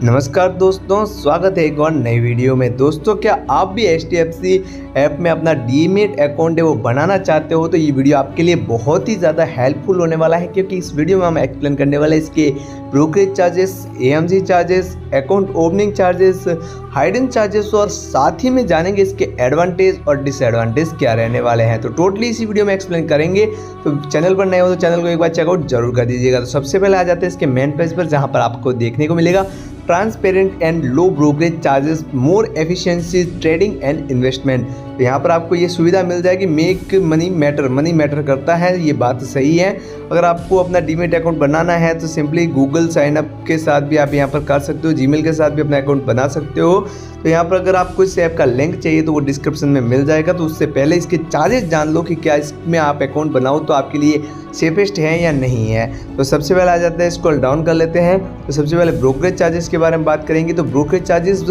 नमस्कार दोस्तों, स्वागत है एक और नई वीडियो में। दोस्तों, क्या आप भी HDFC ऐप में अपना डीमेट अकाउंट है वो बनाना चाहते हो तो ये वीडियो आपके लिए बहुत ही ज़्यादा हेल्पफुल होने वाला है, क्योंकि इस वीडियो में हम एक्सप्लेन करने वाले हैं इसके brokerage charges, AMC charges, account opening charges, hidden charges और साथ ही में जानेंगे इसके एडवांटेज और डिसएडवांटेज क्या रहने वाले हैं। तो टोटली इसी वीडियो में एक्सप्लेन करेंगे। तो चैनल पर नए हो तो चैनल को एक बार चेकआउट जरूर कर दीजिएगा। तो सबसे पहले आ जाते हैं इसके मेन पेज पर, जहाँ पर आपको देखने को मिलेगा transparent and low brokerage charges, more efficiency trading and investment. तो यहाँ पर आपको ये सुविधा मिल जाएगी। मेक मनी मैटर करता है, ये बात सही है। अगर आपको अपना डीमेट अकाउंट बनाना है तो सिंपली गूगल साइन अप के साथ भी आप यहाँ पर कर सकते हो, जीमेल के साथ भी अपना अकाउंट बना सकते हो। तो यहाँ पर अगर आपको इस ऐप का लिंक चाहिए तो वो डिस्क्रिप्शन में मिल जाएगा। तो उससे पहले इसके चार्जेस जान लो कि क्या इसमें आप अकाउंट बनाओ तो आपके लिए सेफेस्ट है या नहीं है। तो सबसे पहले आ जाता है, स्क्रॉल डाउन कर लेते हैं। तो सबसे पहले ब्रोकरेज चार्जेस के बारे में बात करेंगे। तो ब्रोकरेज चार्जेस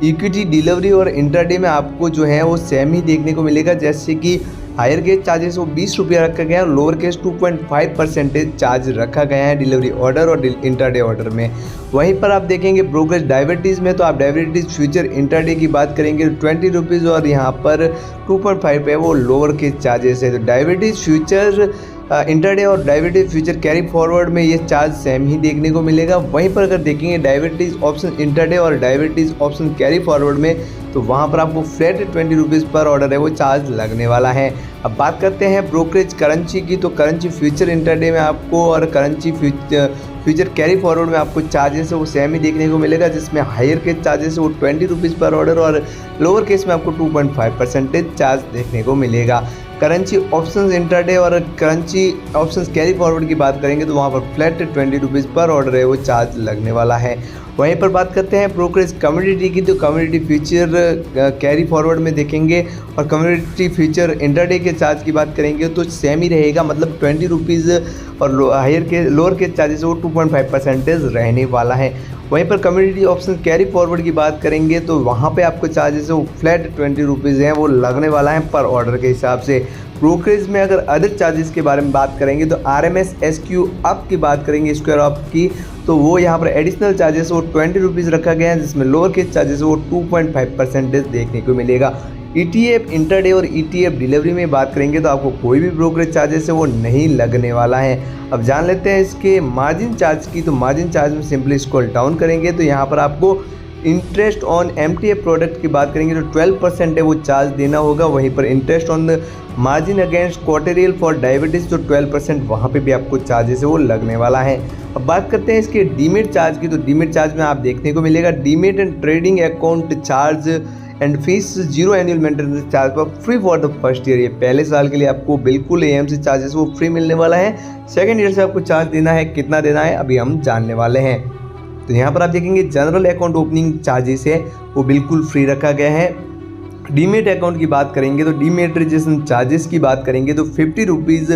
इक्विटी डिलीवरी और इंट्राडे में आपको जो है वो सेम ही देखने को मिलेगा। जैसे कि हायर केस चार्जेस वो 20 रुपया रखा गया है, लोअर केस 2.5% चार्ज रखा गया है डिलीवरी ऑर्डर और इंट्राडे ऑर्डर में। वहीं पर आप देखेंगे ब्रोकरेज डायबिटीज़ में, तो आप डायबिटीज़ फ्यूचर इंट्राडे की बात करेंगे तो 20 रुपीज़ और यहाँ पर 2.5 है वो लोअर केस चार्जेस है। तो डायबिटीज़ फ्यूचर इंट्राडे और डायबिटीज फ्यूचर कैरी फॉरवर्ड में ये चार्ज सेम ही देखने को मिलेगा। वहीं पर अगर देखेंगे डायबिटीज़ ऑप्शन इंट्राडे और डायबिटीज़ ऑप्शन कैरी फॉरवर्ड में, तो वहाँ पर आपको फ्लैट 20 रुपीज़ पर ऑर्डर है वो चार्ज लगने वाला है। अब बात करते हैं ब्रोकरेज करेंसी की। तो करेंसी फ्यूचर इंट्राडे में आपको और करेंसी फ्यूचर कैरी फॉरवर्ड में आपको चार्जेस है वो सेम ही देखने को मिलेगा, जिसमें हायर केस चार्जेस है वो 20 रुपीज़ पर ऑर्डर और लोअर केस में आपको 2.5% चार्ज देखने को मिलेगा। करेंसी ऑप्शंस इंट्राडे और करेंसी ऑप्शंस कैरी फॉरवर्ड की बात करेंगे तो वहाँ पर फ्लैट 20 रुपीज़ पर ऑर्डर है वो चार्ज लगने वाला है। वहीं पर बात करते हैं ब्रोकरेज कम्युनिटी की। तो कम्युनिटी फ्यूचर कैरी फॉरवर्ड में देखेंगे और कम्युनिटी फ्यूचर इंट्राडे के चार्ज की बात करेंगे तो सेम ही रहेगा, मतलब 20 रुपीज़ और लोअर के चार्जेस वो 2.5% रहने वाला है। वहीं पर कम्युनिटी ऑप्शन कैरी फॉरवर्ड की बात करेंगे तो वहाँ पे आपको चार्जेस है वो फ्लैट 20 रुपीज़ हैं वो लगने वाला है पर ऑर्डर के हिसाब से। ब्रोकरेज में अगर अदर चार्जेस के बारे में बात करेंगे तो RMS SQ अप की बात करेंगे, स्क्वायर अप की, तो वो यहाँ पर एडिशनल चार्जेस वो 20 रुपीज़ रखा गया है, जिसमें लोअर केस चार्जेस वो 2.5% देखने को मिलेगा। ETF इंट्राडे और ETF डिलीवरी में बात करेंगे तो आपको कोई भी ब्रोकरेज चार्जेस है वो नहीं लगने वाला है। अब जान लेते हैं इसके मार्जिन चार्ज की। तो मार्जिन चार्ज में सिंपली स्क्रॉल डाउन करेंगे तो यहाँ पर आपको इंटरेस्ट ऑन MTF प्रोडक्ट की बात करेंगे तो 12% है वो चार्ज देना होगा। वहीं पर interest on margin against quarterly for diabetes तो 12% वहाँ पे भी आपको चार्जेस है वो लगने वाला है। अब बात करते हैं इसके डीमेट चार्ज की। तो डीमेट चार्ज में आप देखने को मिलेगा demat and trading account charge and fees 0 annual maintenance charge पर free for the first year. ये पहले साल के लिए आपको बिल्कुल AMC चार्जेस वो फ्री मिलने वाला है। सेकंड ईयर से आपको चार्ज देना है, कितना देना है अभी हम जानने वाले हैं। तो यहाँ पर आप देखेंगे जनरल अकाउंट ओपनिंग चार्जेस है वो बिल्कुल फ्री रखा गया है। डीमेट अकाउंट की बात करेंगे तो डीमेट्रिजेशन चार्जेस की बात करेंगे तो 50 रुपीज़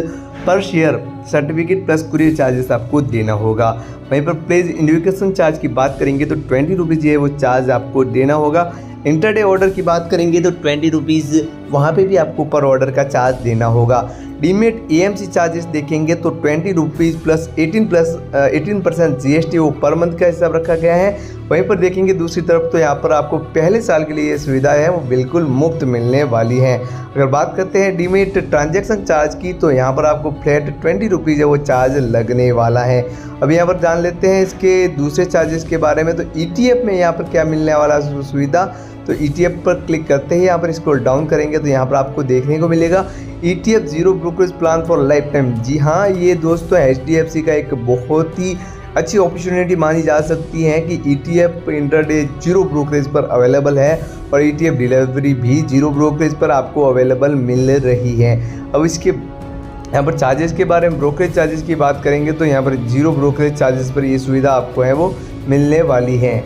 पर share certificate plus courier charges आपको देना होगा। वहीं पर प्लेज इन्विकेशन चार्ज की बात करेंगे तो 20 रुपीज़ ये वो चार्ज आपको देना होगा। इंटरडे ऑर्डर की बात करेंगे तो 20 रुपीज़ वहाँ पे भी आपको पर ऑर्डर का चार्ज देना होगा। डीमेट AMC चार्जेस देखेंगे तो 20 रुपीज़ प्लस 18% GST वो पर मंथ का हिसाब रखा गया है। वहीं पर देखेंगे दूसरी तरफ तो यहाँ पर आपको पहले साल के लिए ये सुविधा है वो बिल्कुल मुफ्त मिलने वाली है। अगर बात करते हैं डीमेट ट्रांजैक्शन चार्ज की तो यहाँ पर आपको फ्लैट 20 रुपीज़ है वो चार्ज लगने वाला है। अब यहाँ पर जान लेते हैं इसके दूसरे चार्जेस के बारे में। तो ETF में यहाँ पर क्या मिलने वाला सुविधा, तो ETF पर क्लिक करते ही यहाँ पर स्क्रॉल डाउन करेंगे तो यहाँ पर आपको देखने को मिलेगा ETF zero brokerage plan for life time. जी हाँ, ये दोस्तों HDFC का एक बहुत ही अच्छी अपॉर्चुनिटी मानी जा सकती है कि ETF इंट्राडे जीरो ब्रोकरेज पर अवेलेबल है और ETF डिलीवरी भी जीरो ब्रोकरेज पर आपको अवेलेबल मिल रही है। अब इसके यहाँ पर चार्जेस के बारे में, ब्रोकरेज चार्जेस की बात करेंगे तो यहाँ पर जीरो ब्रोकरेज चार्जेस पर ये सुविधा आपको है वो मिलने वाली है।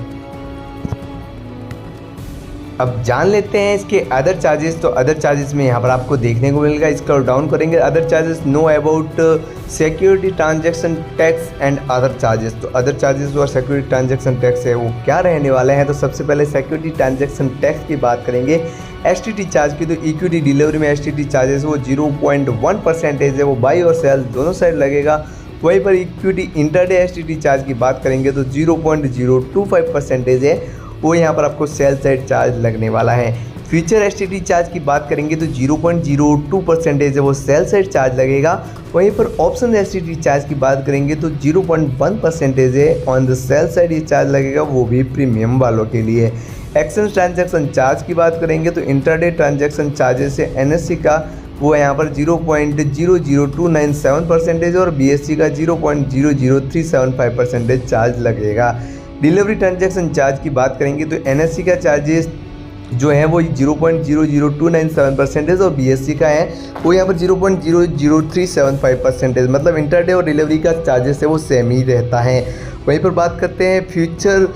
अब जान लेते हैं इसके अदर चार्जेस। तो अदर चार्जेस में यहाँ पर आपको देखने को मिलेगा, इसका डाउन करेंगे other charges know about security transaction tax and other charges. तो अदर चार्जेस और सिक्योरिटी ट्रांजैक्शन टैक्स है वो क्या रहने वाले हैं। तो सबसे पहले सिक्योरिटी ट्रांजैक्शन टैक्स की बात करेंगे STT चार्ज की। तो इक्विटी डिलीवरी में STT चार्जेस वो 0.1% है वो बाई और सेल दोनों साइड लगेगा। वहीं पर इक्विटी इंटरडे STT चार्ज की बात करेंगे तो 0.025% है वो यहाँ पर आपको सेल साइड चार्ज लगने वाला है। फ्यूचर STT चार्ज की बात करेंगे तो 0.02% है वो सेल साइड चार्ज लगेगा। वहीं पर ऑप्शन STT चार्ज की बात करेंगे तो 0.1% है ऑन द सेल साइड ये चार्ज लगेगा, वो भी प्रीमियम वालों के लिए। एक्सचेंज ट्रांजैक्शन चार्ज की बात करेंगे तो इंटरडे ट्रांजैक्शन चार्जेस है NSE का वो यहाँ पर 0.00297% और BSE का 0.00375% चार्ज लगेगा। डिलीवरी ट्रांजैक्शन चार्ज की बात करेंगे तो NSE का चार्जेस जो है वो 0.00297% और BSE का है वो यहाँ पर 0.00375%। मतलब इंटरडे और डिलीवरी का चार्जेस है वो सेम ही रहता है। वहीं पर बात करते हैं फ्यूचर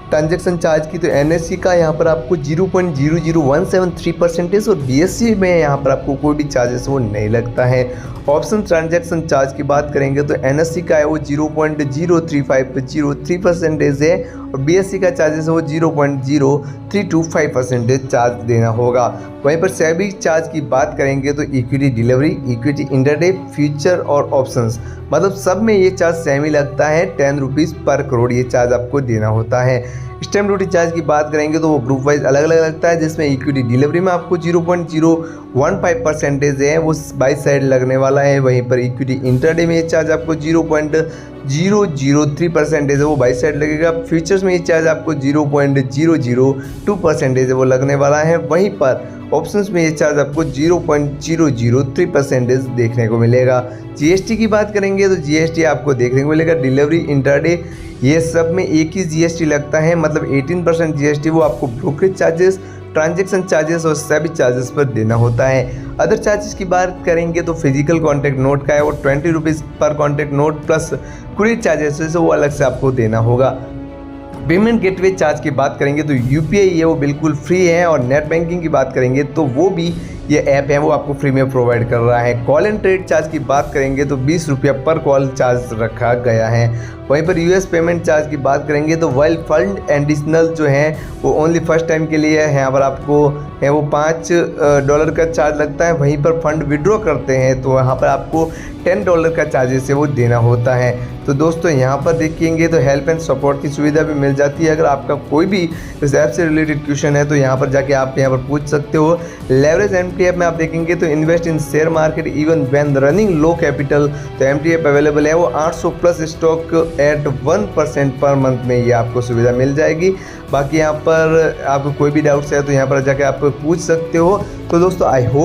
ट्रांजैक्शन चार्ज की तो NSE का यहाँ पर आपको 0.00173% और BSE में यहाँ पर आपको कोई भी चार्जेस वो नहीं लगता है। ऑप्शन ट्रांजैक्शन चार्ज की बात करेंगे तो NSE का है वो 0.03503% है और BSE का चार्जेस है वो 0.0325% चार्ज देना होगा। वहीं पर सेबी चार्ज की बात करेंगे तो equity delivery, equity intraday, future और ऑप्शंस मतलब सब में ये चार्ज सेम ही लगता है। 10 रुपीज़ पर करोड़ ये चार्ज आपको देना होता है। स्टैम्प ड्यूटी चार्ज की बात करेंगे तो वो ग्रुप वाइज अलग अलग लगता है, जिसमें इक्विटी डिलीवरी में आपको 0.015% है वो बाई साइड लगने वाला है। वहीं पर इक्विटी इंटरडे में ये चार्ज आपको 0.003% है वो बाई साइड लगेगा। फ्यूचर्स में ये चार्ज आपको 0.002% है वो लगने वाला है। वहीं पर ऑप्शंस में ये चार्ज आपको 0.003% देखने को मिलेगा। GST की बात करेंगे तो GST आपको देखने को मिलेगा डिलीवरी, इंटरडे ये सब में एक ही GST लगता है, मतलब 18% GST वो आपको ब्रोकरेज चार्जेस, ट्रांजैक्शन चार्जेस और सभी चार्जेस पर देना होता है। अदर चार्जेस की बात करेंगे तो फिजिकल कॉन्टैक्ट नोट का है वो 20 रुपीज़ पर contact note plus courier charges वो अलग से आपको देना होगा। पेमेंट गेटवे चार्ज की बात करेंगे तो UPI है वो बिल्कुल फ्री है और नेट बैंकिंग की बात करेंगे तो वो भी ये ऐप है वो आपको फ्री में प्रोवाइड कर रहा है। कॉल एंड ट्रेड चार्ज की बात करेंगे तो 20 रुपया पर कॉल चार्ज रखा गया है। वहीं पर US पेमेंट चार्ज की बात करेंगे तो वाइल फंड एडिशनल जो है वो ओनली फर्स्ट टाइम के लिए है, यहाँ पर आपको है वो $5 का चार्ज लगता है। वहीं पर फंड विड्रॉ करते हैं तो यहाँ पर आपको $10 का चार्जेस है वो देना होता है। तो दोस्तों यहाँ पर देखेंगे तो हेल्प एंड सपोर्ट की सुविधा भी मिल जाती है। अगर आपका कोई भी इस ऐप से रिलेटेड क्वेश्चन है तो यहाँ पर जाके आप यहाँ पर पूछ सकते हो। लेवरेज MTF में आप देखेंगे तो invest in share market even when running low capital, तो MTF अवेलेबल है वो 800 plus stock at 1% per month में ये आपको सुविधा मिल जाएगी। बाकी यहाँ पर आपको कोई भी डाउट्स है तो यहाँ पर जाके आप पूछ सकते हो। तो दोस्तों आई होप